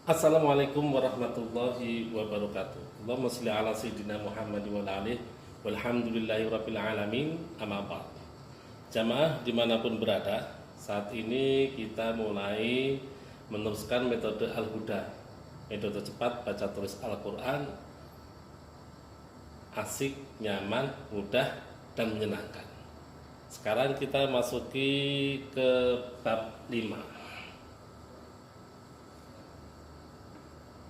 Assalamualaikum warahmatullahi wabarakatuh. Allahumma sholli ala sayyidina Muhammad wa ala alihi walhamdulillahi rabbil alamin. Amma ba'd. Jamaah dimanapun berada, saat ini kita mulai meneruskan metode Al-Huda, metode cepat baca tulis Al-Quran, asik, nyaman, mudah, dan menyenangkan. Sekarang kita masuki ke bab 5.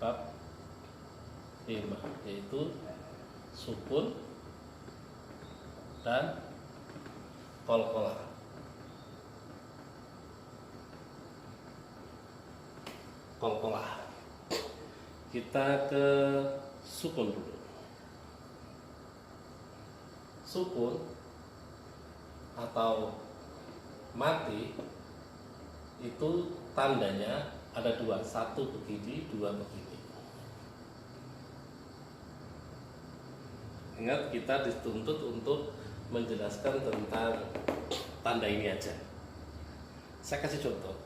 Bab 5 yaitu sukun dan qalqalah. Qalqalah. Kita ke sukun dulu. Sukun atau mati itu tandanya ada dua, satu begini, dua begini. Ingat, kita dituntut untuk menjelaskan tentang tanda ini aja. Saya kasih contoh.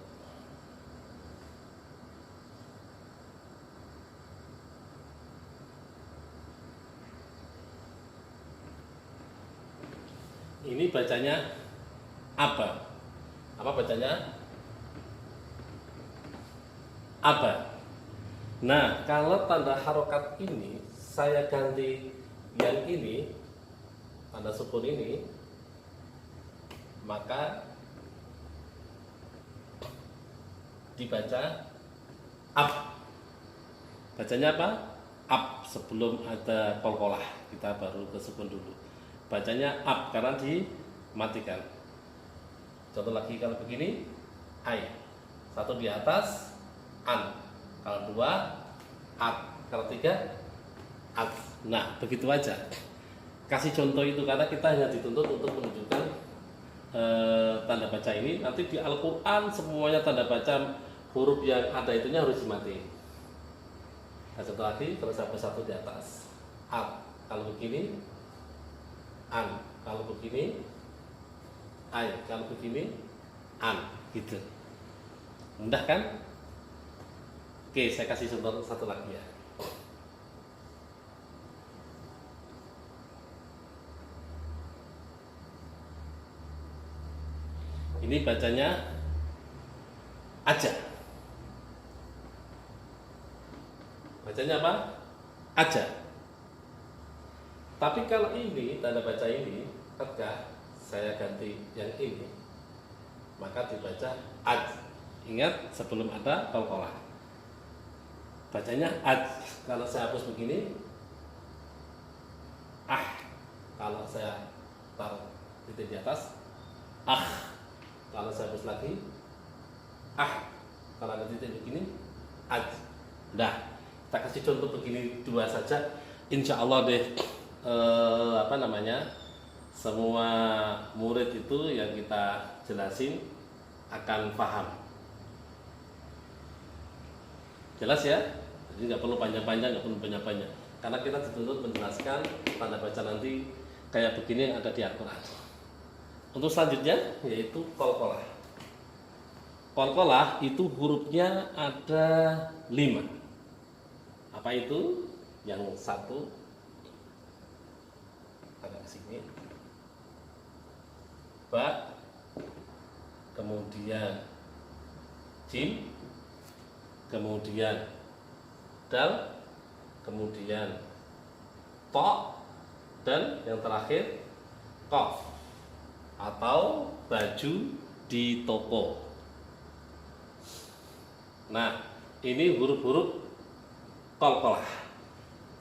Ini bacanya apa? Apa bacanya? Apa? Nah, kalau tanda harokat ini saya ganti yang ini, tanda sukun ini, maka dibaca ab. Bacanya apa? Ab. Sebelum ada qalqalah, kita baru ke sukun dulu. Bacanya ab karena dimatikan. Contoh lagi, kalau begini, ai. Satu di atas, an. Kalau dua, at. Kalau tiga, at. Nah, begitu aja. Kasih contoh itu karena kita hanya dituntut untuk menunjukkan tanda baca ini. Nanti di Al-Quran semuanya tanda baca huruf yang ada itunya harus dimatiin. Nah, contoh lagi, kalau sampai satu di atas, at. Kalau begini, an. Kalau begini, ai. Kalau begini, an. Gitu. Mudah kan? Oke, saya kasih contoh satu lagi ya. Ini bacanya aja. Bacanya apa? Aja. Tapi kalau ini tanda baca ini tegak, saya ganti yang ini, maka dibaca aj. Ingat, sebelum ada qalqalah. Bacanya aj. Kalau saya hapus begini, ah. Kalau saya taruh titik di atas, ah. Kalau saya hapus lagi, ah. Kalau ada titik begini, aj. Nah, kita kasih contoh begini dua saja. Insya Allah deh, semua murid itu yang kita jelasin akan paham. Jelas ya? Jadi nggak perlu panjang-panjang, nggak perlu banyak-banyak. Karena kita dituntut menjelaskan tanda baca nanti kayak begini yang ada di Al-Quran. Untuk selanjutnya yaitu qalqalah. Qalqalah itu hurufnya ada 5. Apa itu? Yang satu agak ke sini. Ba, kemudian jim, kemudian dal, kemudian to, dan yang terakhir qaf, atau baju di toko. Nah, ini huruf-huruf qalqalah.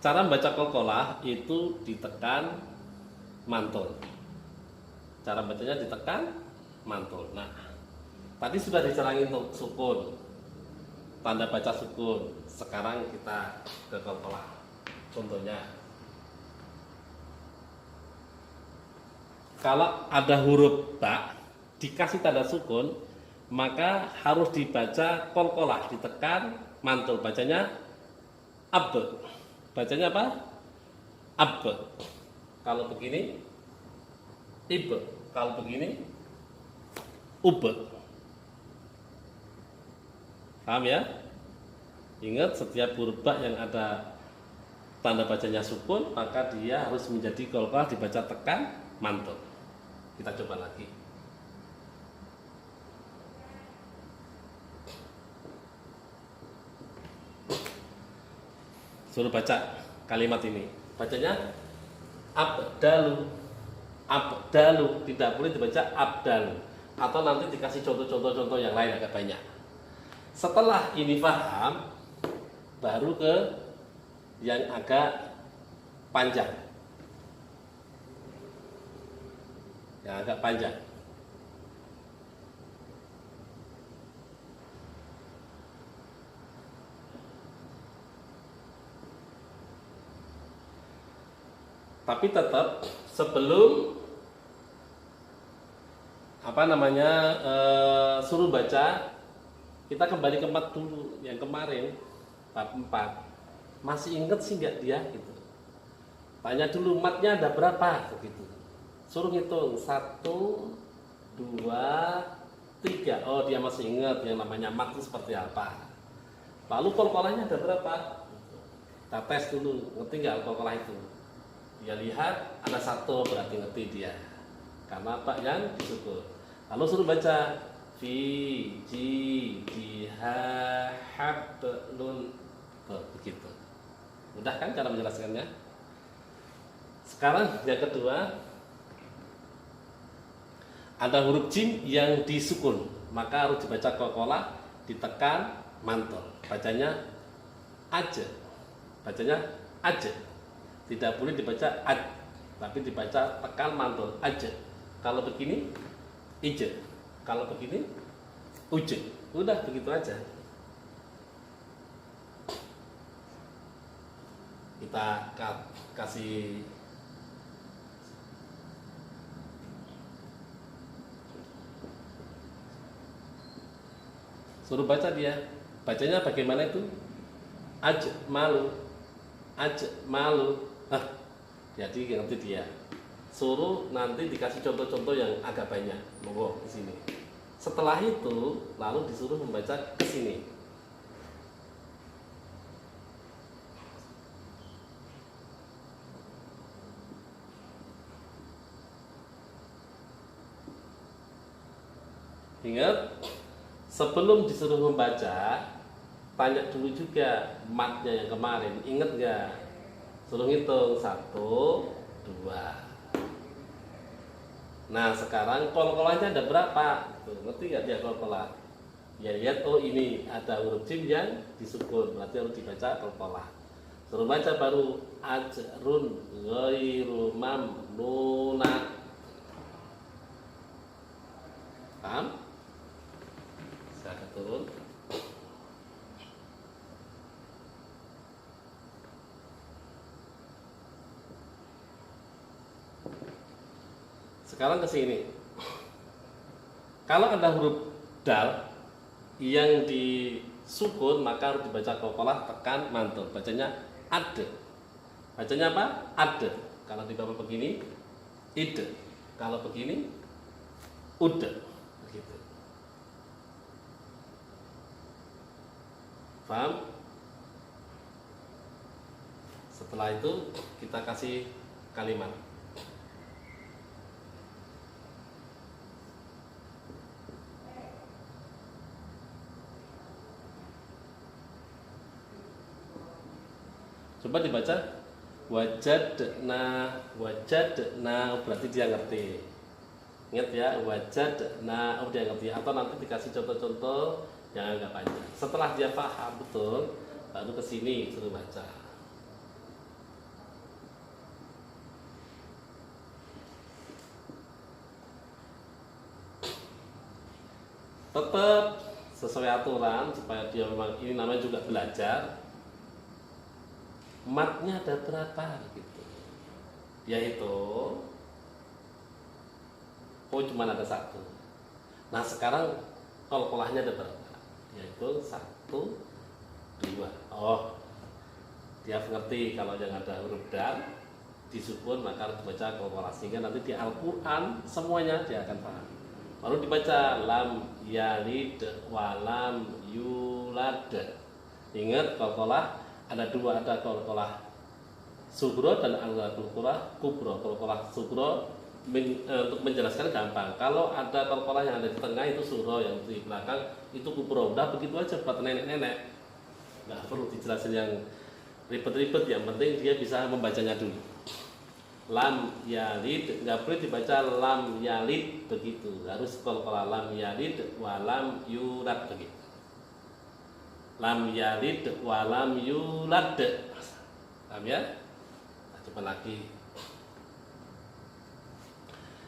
Cara membaca qalqalah itu ditekan mantul. Cara bacanya ditekan mantul. Nah, tadi sudah dicerangin untuk sukun, tanda baca sukun. Sekarang kita ke qalqalah. Contohnya, kalau ada huruf ba dikasih tanda sukun, maka harus dibaca qalqalah, ditekan mantul. Bacanya ab. Bacanya apa? Ab. Kalau begini, ib. Kalau begini, ub. Paham ya? Ingat, setiap huruf ba yang ada tanda bacanya sukun, maka dia harus menjadi qalqalah dibaca tekan mantul. Kita coba lagi. Suruh baca kalimat ini. Bacanya abdalu. Abdalu, tidak boleh dibaca abdalu. Atau nanti dikasih contoh-contoh yang lain agak banyak. Setelah ini paham, baru ke yang agak panjang. Yang agak panjang. Tapi tetap sebelum suruh baca, kita kembali ke mat dulu yang kemarin bab 4. Masih inget sih nggak dia gitu. Tanya dulu matnya ada berapa begitu. Suruh hitung 1, 2, 3. Oh, dia masih ingat yang namanya mat itu seperti apa. Lalu qalqalahnya ada berapa? Kita tes dulu, ngerti nggak qalqalah itu? Dia lihat ada 1, berarti ngerti dia. Karena apa yang disukun. Lalu suruh baca fi ji di ha hablun. Begitu. Mudah kan cara menjelaskannya? Sekarang yang kedua, ada huruf jim yang disukun, maka harus dibaca qalqalah ditekan mantul. Bacanya aja. Bacanya aja. Tidak boleh dibaca aj, tapi dibaca tekan mantul aja. Kalau begini ije, kalau begini uje. Udah begitu aja. Kita kasih suruh baca dia. Bacanya bagaimana itu? Aj malu. Aj malu. Jadi ngerti dia. Suruh nanti dikasih contoh-contoh yang agak banyak. Monggo di sini. Setelah itu lalu disuruh membaca ke sini. Ingat, sebelum disuruh membaca, tanya dulu juga matnya yang kemarin. Ingat nggak? Suruh hitung 1, 2. Nah, sekarang qalqalahnya ada berapa? Tuh, ngerti nggak dia qalqalah? Ya lihat, oh ini ada huruf jim yang disukun, berarti harus dibaca qalqalah. Suruh baca baru ajrun ghairu mamnuna. Paham? Saya turun. Sekarang ke sini. Kalau ada huruf dal yang disukun, maka harus dibaca qalqalah tekan mantul. Bacanya ade. Bacanya apa? Ade. Kalau di bawah begini, ide. Kalau begini, ude. Begitu. Paham? Setelah itu kita kasih kalimat. Coba dibaca wajadna, wajadna, berarti dia ngerti. Ingat ya, wajadna, dia ngerti. Atau nanti dikasih contoh-contoh yang agak panjang. Setelah dia paham betul, baru ke sini suruh baca. Tetap sesuai aturan supaya dia memang ini namanya juga belajar. Matnya ada berapa gitu, yaitu cuma ada 1. Nah sekarang qalqalahnya ada berapa, yaitu 1, 2. Oh, dia mengerti kalau yang ada huruf dal disukun maka harus dibaca qalqalah, sehingga nanti di Al-Quran semuanya dia akan paham. Baru dibaca lam yalid walam yulad. Ingat qalqalah ada dua, ada qalqalah sugro dan ada qalqalah kubro. Qalqalah sugro untuk menjelaskan gampang. Kalau ada qalqalah yang ada di tengah itu sugro, yang di belakang itu kubro. Udah begitu aja buat nenek-nenek. Nggak perlu dijelasin yang ribet-ribet, yang penting dia bisa membacanya dulu. Lam yalid, nggak boleh dibaca lam yalid begitu, harus qalqalah lam yalid wa lam yulad begitu. Lam yalid wa lam yulad. Paham ya? Nah, coba lagi.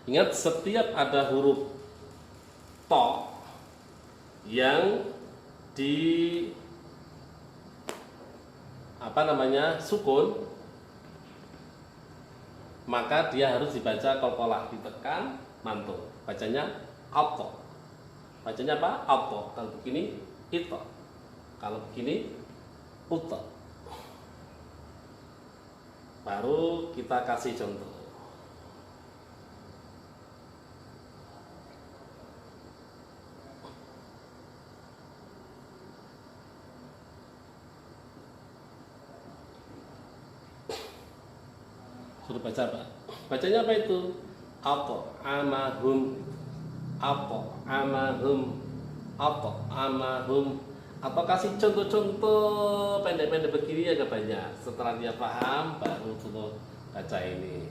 Ingat, setiap ada huruf to yang di sukun, maka dia harus dibaca qalqalah, ditekan mantul. Bacanya alto. Bacanya apa? Alto. Kalau begini ito. Kalau begini uto. Baru kita kasih contoh. Suruh baca apa? Bacanya apa itu? Apa amahum, apa amahum, apa amahum. Atau kasih contoh-contoh pendek-pendek begini agak banyak. Setelah dia paham, baru suruh baca ini.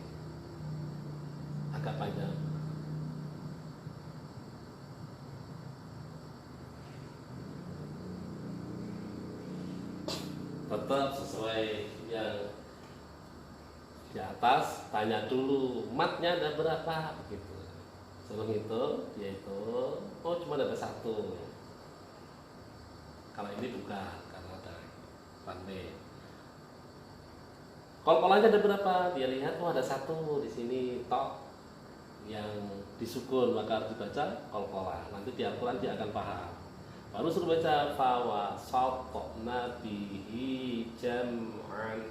Agak banyak. Tetap sesuai yang di atas, tanya dulu matnya ada berapa begitu. Suruh itu, dia itu, oh cuma ada satu. Kalau ini bukan, karena ada pandai. Qalqalahnya ada berapa? Dia lihat, oh ada satu di sini, tok yang disukun, maka harus dibaca qalqalah. Nanti di Al-Quran dia akan paham. Baru suruh baca fawa sotokna bihi jam'an.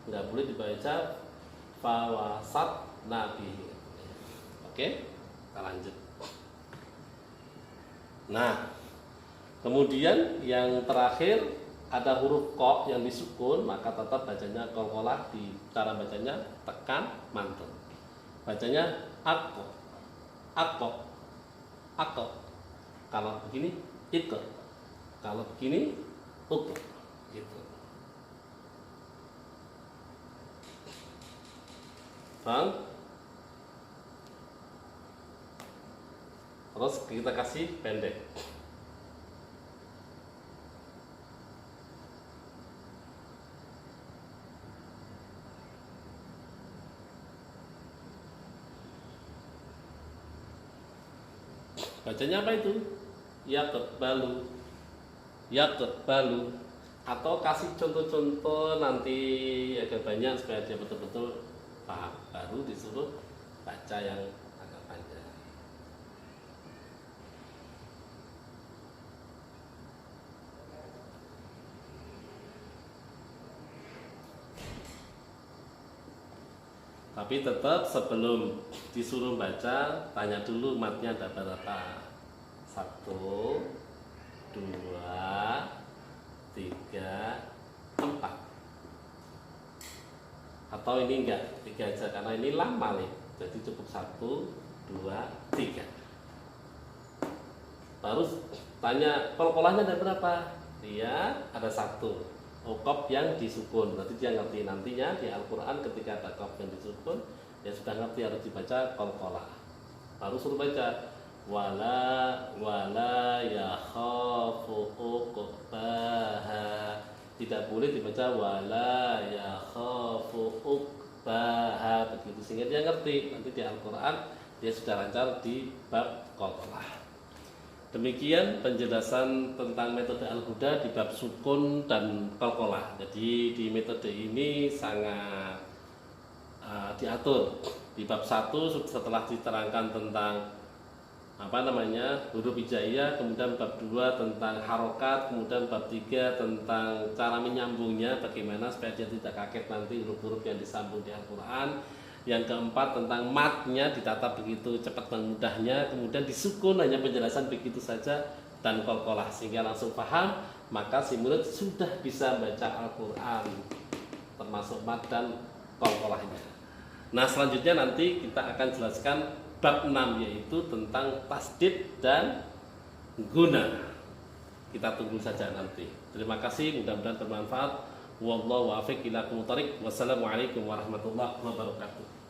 Nggak boleh dibaca fawasat nabi. Oke, kita lanjut. Nah, kemudian yang terakhir ada huruf ko yang disukun, maka tetap bacanya qalqalah. Di cara bacanya tekan mantul. Bacanya akko, akko, akko. Kalau begini itu, kalau begini uko. Gitu. Bang, terus kita kasih pendek. Bacanya apa itu? Yaqbalu, yaqbalu. Atau kasih contoh-contoh nanti agak banyak supaya dia betul-betul paham. Baru disuruh baca yang agak panjang. Tapi tetap sebelum disuruh baca, tanya dulu matnya ada berapa. 1, 2, 3, 4. Atau ini enggak, 3 aja karena ini lama nih. Jadi cukup 1, 2, 3. Baru tanya qalqalahnya ada berapa? Dia ada 1. Qaf yang disukun. Nanti dia ngerti nantinya di Al-Quran ketika ada qaf yang disukun, dia sudah ngerti harus dibaca qalqalah. Baru suruh baca wala yakhafu uqbaha. Tidak boleh dibaca wala yakhafu uqbaha begitu, sehingga dia ngerti nanti di Al-Quran dia sudah lancar di bab qalqalah. Demikian penjelasan tentang metode Al-Huda di bab sukun dan qalqalah. Jadi di metode ini sangat diatur. Di bab 1 setelah diterangkan tentang huruf hijaiyah, kemudian bab 2 tentang harokat, kemudian bab 3 tentang cara menyambungnya, bagaimana supaya dia tidak kaget nanti huruf-huruf yang disambung di Al-Quran. Yang keempat tentang matnya ditata begitu cepat dan mudahnya, kemudian disukun hanya penjelasan begitu saja, dan qalqalah sehingga langsung paham maka si murid sudah bisa baca Al-Quran, termasuk mad dan qalqalahnya. Nah, selanjutnya nanti kita akan jelaskan bab 6, yaitu tentang tasdid dan guna. Kita tunggu saja nanti. Terima kasih, mudah-mudahan bermanfaat. Wallahu a'lam bishawab. Wassalamualaikum warahmatullahi wabarakatuh.